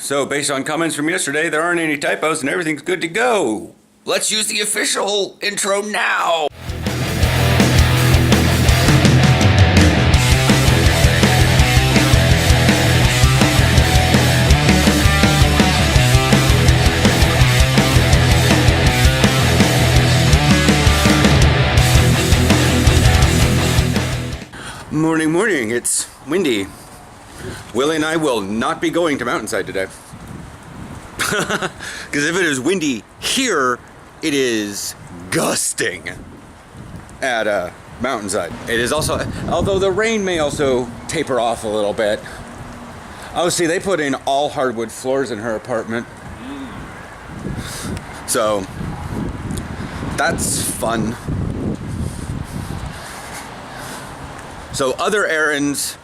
So based on comments from yesterday, there aren't any typos and everything's good to go. Let's use the official intro now. Morning, it's windy. Willie and I will not be going to Mountainside today. Because if it is windy here, it is gusting at Mountainside. It is also, although the rain may also taper off a little bit. Oh, see, they put in all hardwood floors in her apartment. So, that's fun. So other errands,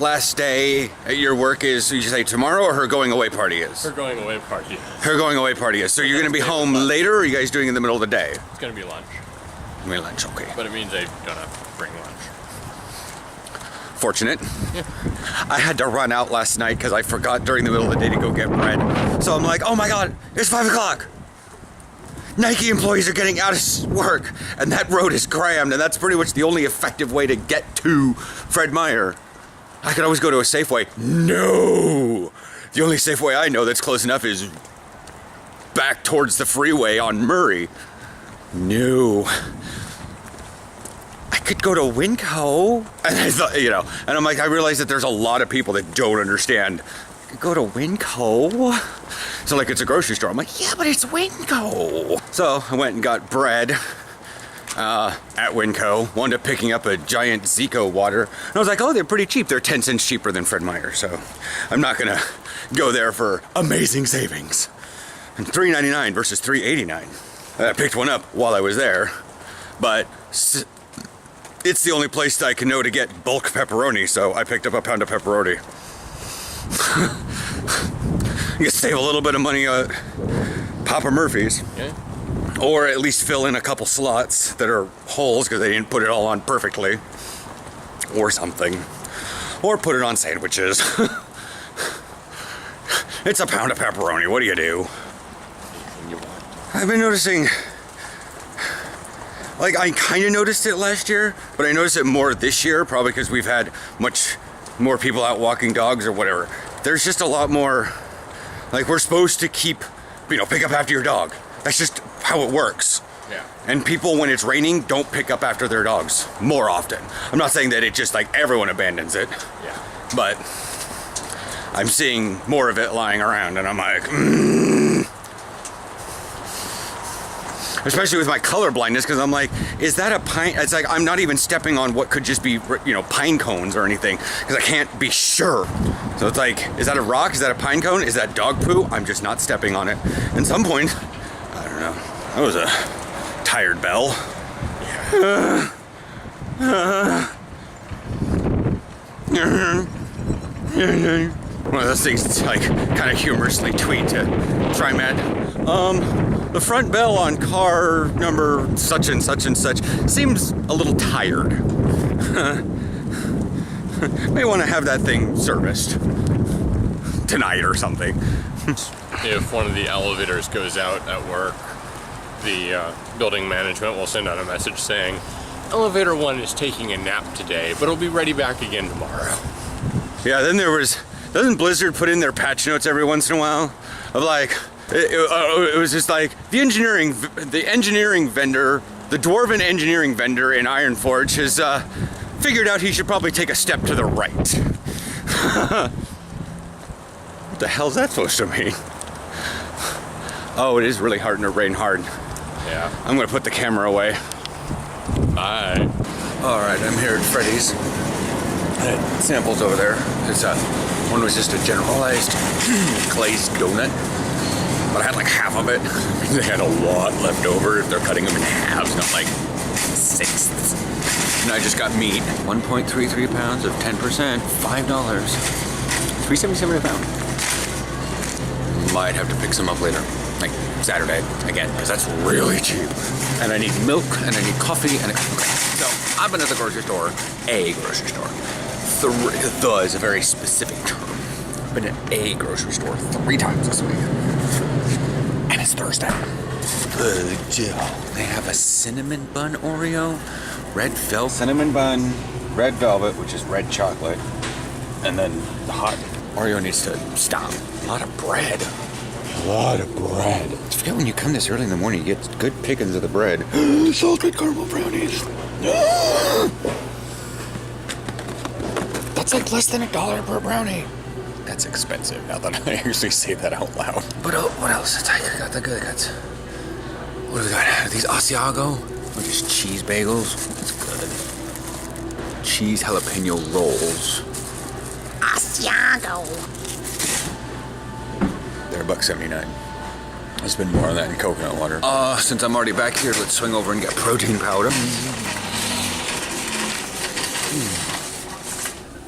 last day at your work is, you say tomorrow, or her going away party is? Her going away party. Her going away party is. So you're going to be home later, or are you guys doing it in the middle of the day? It's going to be lunch. Lunch, okay. But it means I don't have to bring lunch. Fortunate. Yeah. I had to run out last night because I forgot during the middle of the day to go get bread. So I'm like, oh my God, it's 5 o'clock. Nike employees are getting out of work, and that road is crammed, and that's pretty much the only effective way to get to Fred Meyer. I could always go to a Safeway. No! The only Safeway I know that's close enough is back towards the freeway on Murray. No. I could go to Winco. And I thought, and I'm like, I realize that there's a lot of people that don't understand. I could go to Winco. So like it's a grocery store. I'm like, yeah, but it's Winco. So I went and got bread at Winco. Wound up picking up a giant Zico water. And I was like, oh, they're pretty cheap. They're 10 cents cheaper than Fred Meyer. So I'm not gonna go there for amazing savings. And $3.99 versus $3.89. I picked one up while I was there, but it's the only place that I can know to get bulk pepperoni. So I picked up a pound of pepperoni. You can save a little bit of money at Papa Murphy's. Yeah. Or at least fill in a couple slots that are holes because they didn't put it all on perfectly. Or something. Or put it on sandwiches. It's a pound of pepperoni. What do you do? I've been noticing, like, I kind of noticed it last year, but I noticed it more this year, probably because we've had much more people out walking dogs or whatever. There's just a lot more, like, we're supposed to keep, pick up after your dog. That's just how it works. Yeah. And people, when it's raining, don't pick up after their dogs more often. I'm not saying that it just, like, everyone abandons it. Yeah. But I'm seeing more of it lying around, and I'm like, Especially with my color blindness, because I'm like, is that a pine? It's like, I'm not even stepping on what could just be, pine cones or anything, because I can't be sure. So it's like, is that a rock? Is that a pine cone? Is that dog poo? I'm just not stepping on it. At some point, I don't know. That was a tired bell. One of those things that's like kind of humorously tweet to try the front bell on car number such and such and such seems a little tired. May want to have that thing serviced tonight or something. If one of the elevators goes out at work, the building management will send out a message saying, elevator 1 is taking a nap today, but it'll be ready back again tomorrow. Yeah, then doesn't Blizzard put in their patch notes every once in a while? Of like, it was just like, the engineering vendor, the dwarven engineering vendor in Ironforge has figured out he should probably take a step to the right. What the hell's that supposed to mean? Oh, it is really hard to rain hard. Yeah. I'm gonna put the camera away. Bye. All right, I'm here at Freddy's. I had samples over there. One was just a generalized glazed donut, but I had like half of it. They had a lot left over if they're cutting them in halves, not like sixths. And I just got meat. 1.33 pounds of 10%, $5. $3.77 a pound. Might have to pick some up later, like Saturday again, because that's really cheap. And I need milk, and I need coffee, and so I've been at the grocery store, a grocery store. The is a very specific term. been at a grocery store 3 times this week. And it's Thursday. They have a cinnamon bun Oreo, red velvet. Cinnamon bun, red velvet, which is red chocolate. And then the hot Oreo needs to stop. A lot of bread. A lot of bread. I forget when you come this early in the morning, you get good pickings of the bread. Salted caramel brownies. That's like less than $1 per brownie. That's expensive now that I actually say that out loud. But what else? It's like I got the good guts. What do we got? Are these Asiago? Or just cheese bagels? That's good. Cheese jalapeno rolls. Asiago. They're $1.79. I spend more on that than coconut water. Since I'm already back here, let's swing over and get protein powder.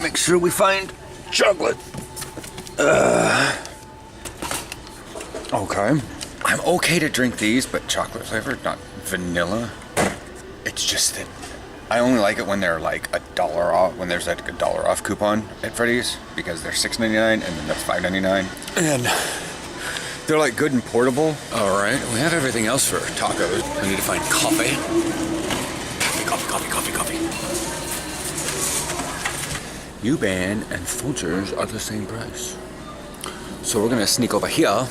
Make sure we find chocolate. Okay. I'm okay to drink these, but chocolate flavored, not vanilla. It's just that I only like it when they're like $1 off, when there's like a $1 off coupon at Freddy's, because they're $6.99 and then that's $5.99. And they're like good and portable. All right, we have everything else for tacos. I need to find coffee. Coffee. U-Ban and Folgers are the same price. So we're gonna sneak over here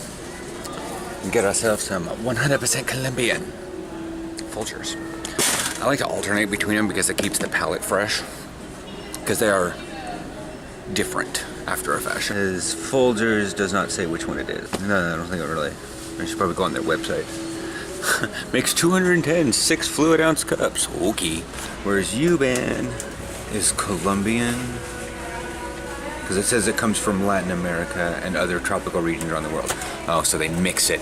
and get ourselves some 100% Colombian Folgers. I like to alternate between them because it keeps the palate fresh. Because they are different after a fashion. As Folgers does not say which one it is. No, I don't think it really. I should probably go on their website. Makes 210 6 fluid ounce cups. Okay. Whereas U-Ban is Colombian. Because it says it comes from Latin America and other tropical regions around the world. Oh, so they mix it.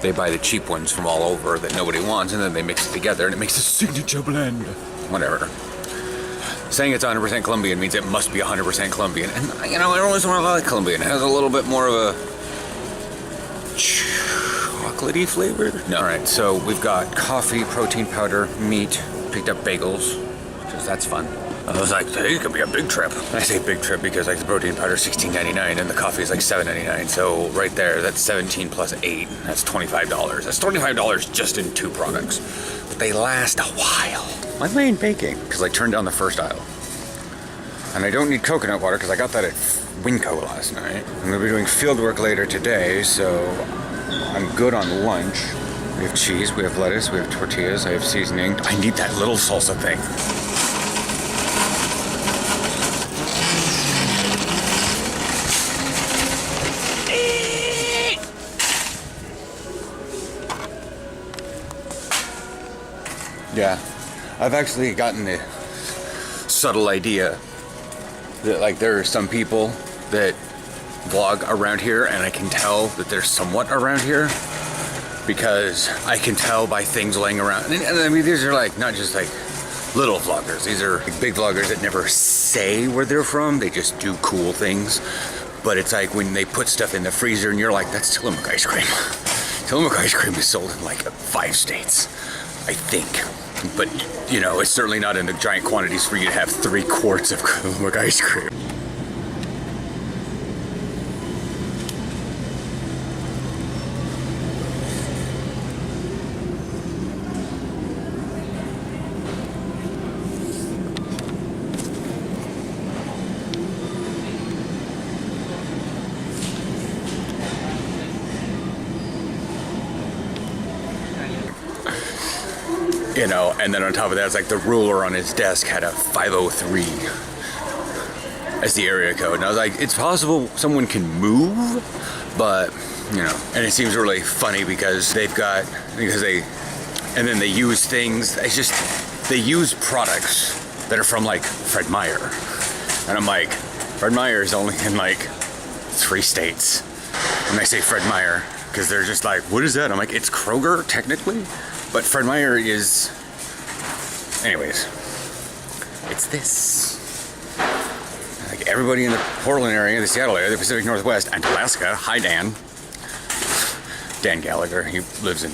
They buy the cheap ones from all over that nobody wants, and then they mix it together, and it makes a signature blend. Whatever. Saying it's 100% Colombian means it must be 100% Colombian. And, you know, every once in a while I like Colombian. It has a little bit more of a chocolatey flavor. No. All right, so we've got coffee, protein powder, meat, picked up bagels, because that's fun. I was like, today's gonna be a big trip. I say big trip because like the protein powder is $16.99 and the coffee is like $7.99. So right there, that's 17 plus 8. That's $25. That's $25 just in 2 products. But they last a while. I'm laying baking because I turned down the first aisle. And I don't need coconut water because I got that at Winco last night. I'm gonna be doing field work later today, so I'm good on lunch. We have cheese, we have lettuce, we have tortillas, I have seasoning. I need that little salsa thing. Yeah, I've actually gotten the subtle idea that like there are some people that vlog around here and I can tell that they're somewhat around here because I can tell by things laying around. And I mean, these are like not just like little vloggers. These are like big vloggers that never say where they're from. They just do cool things. But it's like when they put stuff in the freezer and you're like, that's Tillamook ice cream. Tillamook ice cream is sold in like 5 states, I think. But, you know, it's certainly not in the giant quantities for you to have 3 quarts of Tillamook ice cream. You know, and then on top of that, it's like the ruler on his desk had a 503 as the area code. And I was like, it's possible someone can move, but, you know, and it seems really funny because they use things, it's just, they use products that are from like Fred Meyer. And I'm like, Fred Meyer is only in like 3 states. And I say Fred Meyer because they're just like, what is that? I'm like, it's Kroger technically. But Fred Meyer is, anyways, it's this. Like everybody in the Portland area, the Seattle area, the Pacific Northwest, and Alaska. Hi, Dan. Dan Gallagher, he lives in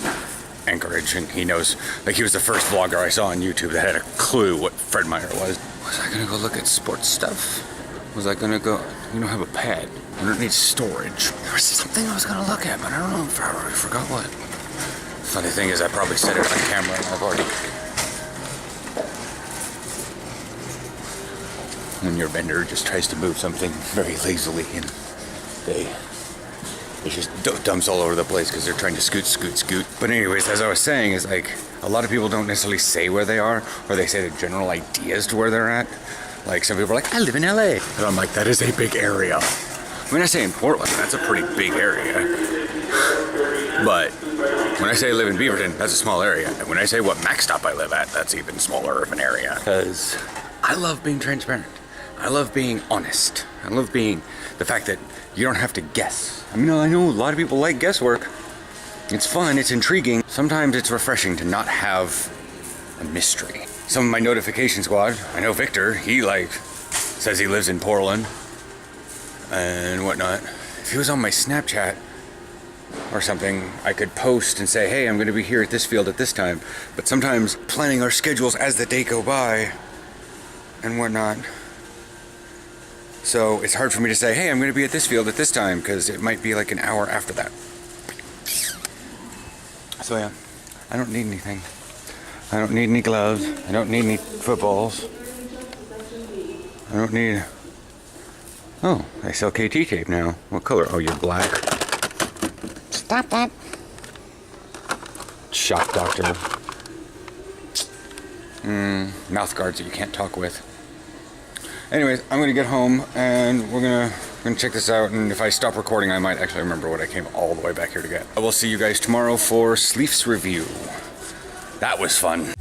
Anchorage, and he knows, like he was the first vlogger I saw on YouTube that had a clue what Fred Meyer was. Was I gonna go look at sports stuff? was I gonna go? You don't have a pad. You don't need storage. There was something I was gonna look at, but I don't know if I already forgot what. Funny thing is, I probably said it on camera and I've already. When your vendor just tries to move something very lazily and it just dumps all over the place because they're trying to scoot. But anyways, as I was saying, is like a lot of people don't necessarily say where they are, or they say the general ideas to where they're at. Like some people are like, I live in LA. And I'm like, that is a big area. When I say in Portland, that's a pretty big area. But when I say I live in Beaverton, that's a small area. And when I say what max stop I live at, that's even smaller of an area. Because I love being transparent. I love being honest. I love being the fact that you don't have to guess. I mean, I know a lot of people like guesswork. It's fun, it's intriguing. Sometimes it's refreshing to not have a mystery. Some of my notification squad, I know Victor, he says he lives in Portland and whatnot. If he was on my Snapchat or something, I could post and say, hey, I'm gonna be here at this field at this time. But sometimes planning our schedules as the day go by and whatnot. So it's hard for me to say, hey, I'm going to be at this field at this time, because it might be like an hour after that. So yeah, I don't need anything. I don't need any gloves. I don't need any footballs. I don't need... Oh, I sell KT tape now. What color? Oh, you're black. Stop that. Shock doctor. Mouth guards that you can't talk with. Anyways, I'm gonna get home and we're gonna check this out, and if I stop recording I might actually remember what I came all the way back here to get. I will see you guys tomorrow for Sleef's review. That was fun.